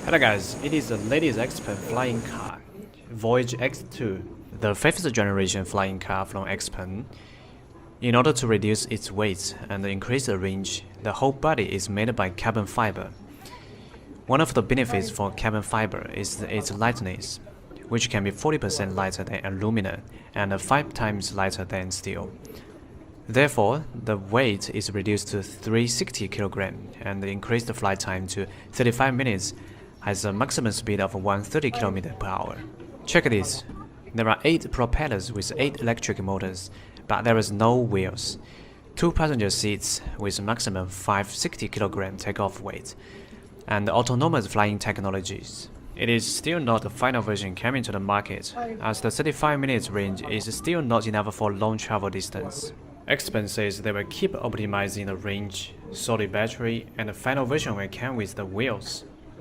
Hello guys, it is the latest XPeng Flying Car, Voyager X2, the 5th generation flying car from XPeng. In order to reduce its weight and increase the range, the whole body is made by carbon fiber. One of the benefits for carbon fiber is its lightness, which can be 40% lighter than aluminum and 5 times lighter than steel. Therefore, the weight is reduced to 360 kg and the increased flight time to 35 minutes has a maximum speed of 130 km per hour. Check this. There are 8 propellers with 8 electric motors, but there is no wheels. 2 passenger seats with maximum 560 kg takeoff weight, and autonomous flying technologies. It is still not the final version coming to the market, as the 35 minutes range is still not enough for long travel distance. XPeng says they will keep optimizing the range, solid battery, and the final version will come with the wheels.